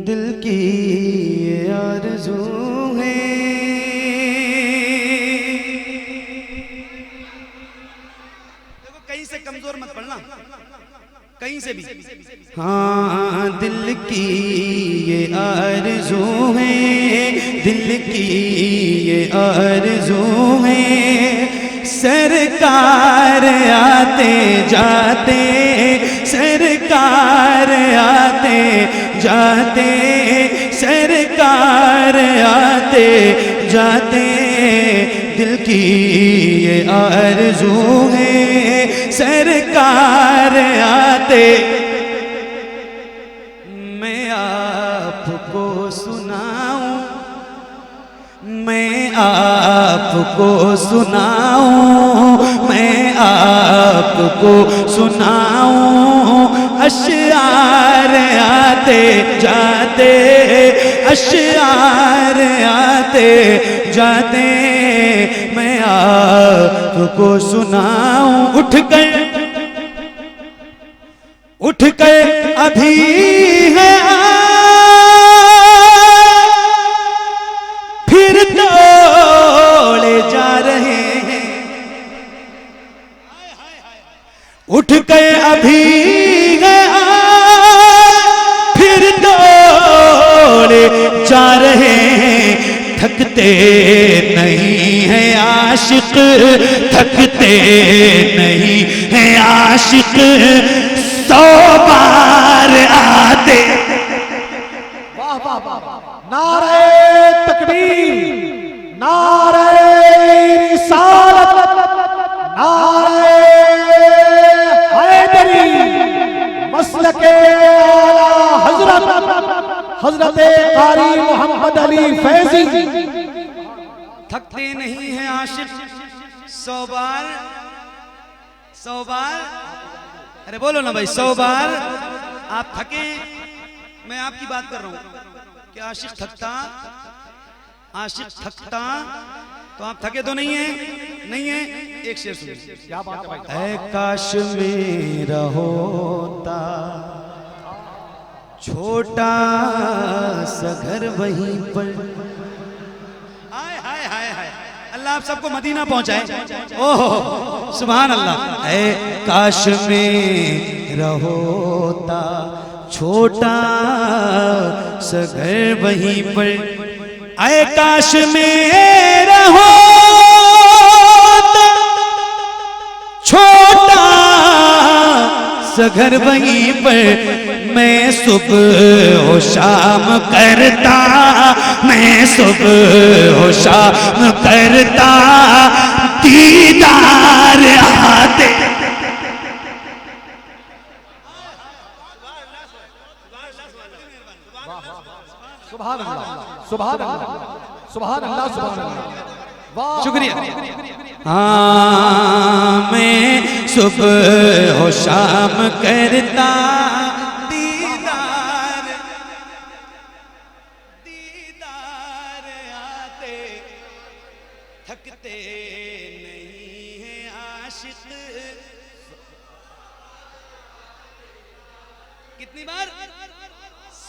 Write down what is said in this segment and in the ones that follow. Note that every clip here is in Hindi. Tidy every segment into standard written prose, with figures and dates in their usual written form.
दिल की ये आरज़ू है। देखो कहीं से कमजोर मत पड़ना, कहीं से भी। हाँ, दिल की ये आरज़ू है, दिल की ये आरज़ू है। सरकार आते जाते, सरकार आते जाते, सरकार आते जाते, दिल की ये आरज़ू है। सरकार आते, मैं आपको सुनाऊं, मैं आपको सुनाऊं, मैं आपको सुनाऊं। अशआर आते जाते, अशआर आते जाते, मैं आपको सुनाऊं। उठ कर अभी है फिर तोड़े जा रहे हैं। उठ कर अभी है फिर तोड़े जा रहे हैं। थकते नहीं है आशिक, थकते नहीं है आशिक। 100 बार आते। वाह वाह वाह, नारे तकबीर, नारे रिसालत, नारे हैदरी, मसलके आला हजरत हजरत कारी मोहम्मद अली फैजी। थकते नहीं है आशिक 100 बार, 100 बार। अरे बोलो ना भाई, 100 बार आप थके। मैं आपकी बात कर रहा हूं कि आशिक थकता, आशिक थकता तो आप थके तो नहीं है, नहीं है। एक शेर सुनिए। क्या बात है भाई। ऐ काश मेरा होता छोटा सा घर वहीं पर। हाय हाय हाय हाय, अल्लाह आप सबको मदीना पहुंचाए। ओह सुभान अल्लाह। ऐ काश मेरा होता छोटा सा घर वहीं पर। ऐ काश मेरा होता छोटा सा घर वहीं पर। मैं सुबह हो शाम करता, मैं सुबह हो शाम करता, दीदार आते। सुभान अल्लाह, सुभान अल्लाह, सुभान अल्लाह, सुभान अल्लाह। वाह, शुक्रिया। हाँ, मैं सुबह हो शाम करता, दीदार दीदार आते। थकते नहीं है आशिक। कितनी बार?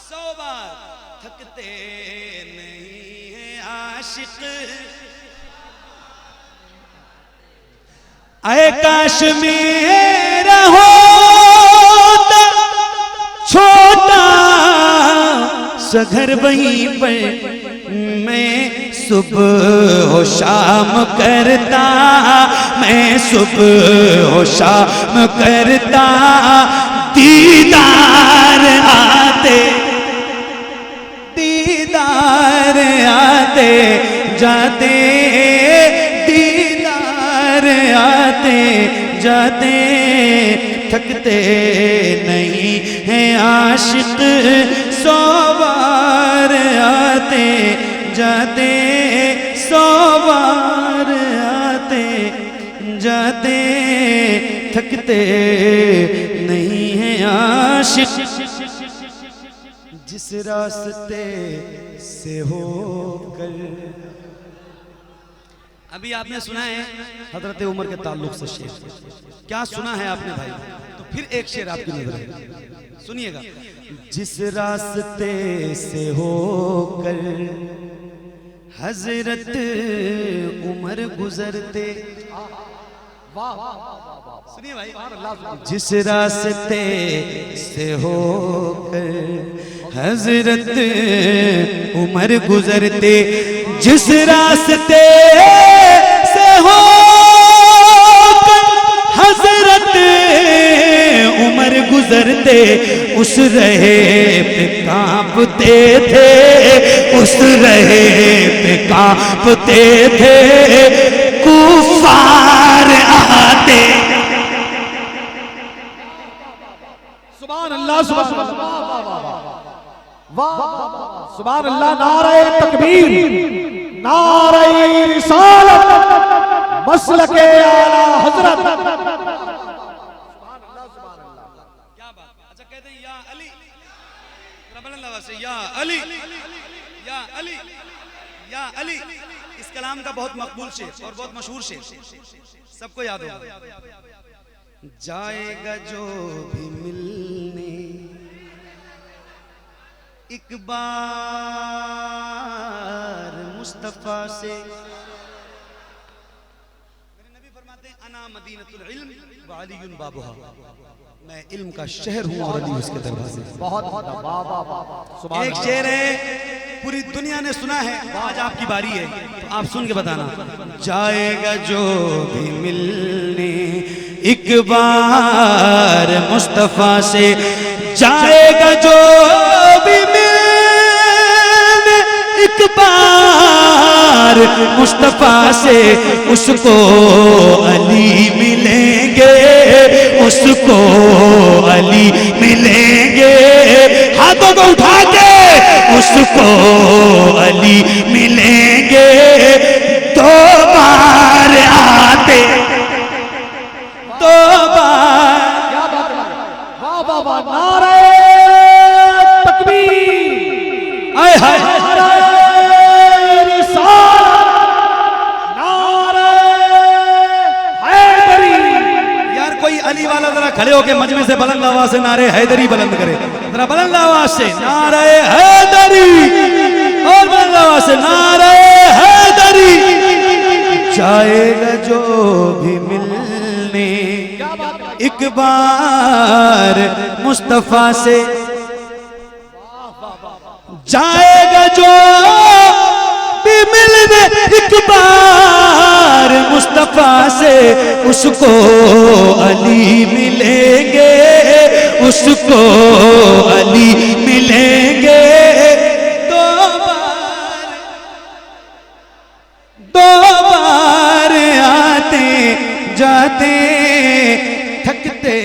100 बार। थकते नहीं है आशिक। ऐ काश मेरा होता छोटा सा घर वहीं पर। मैं सुबह हो शाम करता, मैं सुबह हो शाम करता, दीदार आते, दीदार आते जाते, दीदार आते जाते। थकते नहीं है आशिक 100 बार आते जाते, 100 बार आते जाते। थकते नहीं है आशिक। जिस रास्ते से होकर। अभी आपने सुना है हजरत उमर के ताल्लुक से शेर, क्या सुना है आपने भाई? तो फिर एक शेर आपकी नजर है, सुनिएगा। जिस रास्ते से होकर हजरत उमर गुजरते, सुनिए भाई, जिस रास्ते से होकर हजरत उमर गुजरते, जिस रास्ते से होकर हजरत उमर गुजरते, उस रहे पे कांपते थे, उस रहे पे कांपते थे कुफार आते। सुभान अल्लाह, सुभान अल्लाह, वाह सुभान अल्लाह। नारे तकबीर, नारे रिसालत, मसलके आला हजरत। क्या बात, अच्छा कहते हैं या अली, से या अली, या अली, या अली। इस कलाम का बहुत मकबूल शेर और बहुत मशहूर शेर, सबको याद होगा। जाएगा जो भी मिलने एक बार मुस्तफा से, मेरे नबी फरमाते हैं अना मदीनतुल इल्म व अलीयुन बाबुहा, मैं इल्म का शहर हूँ और अली उसके दरवाजे। बहुत एक शेर है पूरी दुनिया ने सुना है, आज आपकी बारी है, तो आप सुन के बताना। जाएगा जो भी मिलने एक बार मुस्तफा से, जाएगा जो भी मिलने एक बार मुस्तफा से, उसको अली मिलेंगे, उसको अली मिलेंगे। हाथों को उठा के उसको अली मिलेंगे। दो बार आते, दो बार। क्या बात है, वाह वाह वाह। नारे तकबीर, आए हाय, नारे रिसालत, नारे हैदरी। यार कोई अली वाला जरा खड़े होके मजमे से बुलंद आवाज से नारे हैदरी बुलंद करे, जरा बुलंद आवाज से नारे हैदरी, और बुलंद आवाज से नारे हैदरी। जाएगा जो भी मिलने एक बार मुस्तफा से, जाएगा जो भी मिलने एक बार मुस्तफा से, उसको अली मिलेंगे, उसको अली मिलेंगे। दो बार आते जाते थकते